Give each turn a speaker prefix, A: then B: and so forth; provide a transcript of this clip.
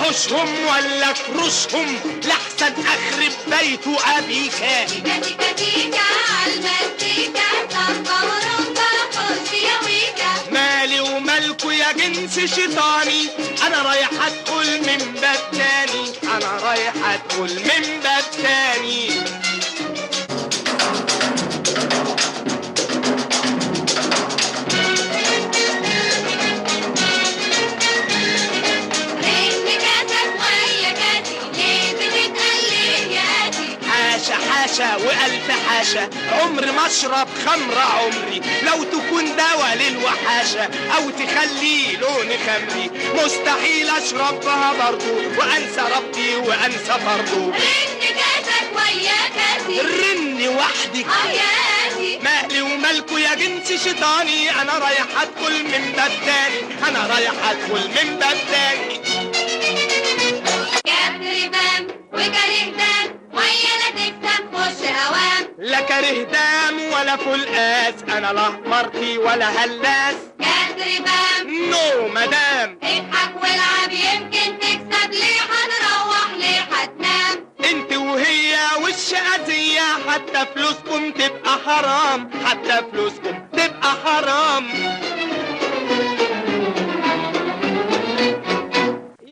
A: حوشهم ولا كروشهم لحسن اخرب بيته ابيكا.
B: تيكا تيكا تيكا عالمزيكا طبة ورمبة خش يا ويكا.
A: مالي ومالكوا يا جنس شيطاني، انا رايح ادخل من باب تاني، انا رايح ادخل من باب تاني. حاشا وألف حاشا، عمر ما اشرب خمرة عمري، لو تكون دوا للوحاشة أو تخلي لون خمري مستحيل أشربها برضو وأنسى ربي وأنسى فرضه.
B: رن كاسك ويا كاسي،
A: رن وحدك
B: يا قاسي.
A: مالي ومالكوا يا جنس شيطاني، أنا رايح أدخل من باب تاني، أنا رايح أدخل من باب تاني.
B: كسر بام وكره دام ويا لا تكسب خش هوام.
A: لا كاره دام ولا فلقاس، أنا لا مرتي ولا هلاس.
B: كسر بام
A: نو مدام،
B: اضحك والعب يمكن تكسب. ليه هنروح ليه هتنام؟
A: انت وهي وش أذية، حتى فلوسكم تبقى حرام، حتى فلوسكم تبقى حرام.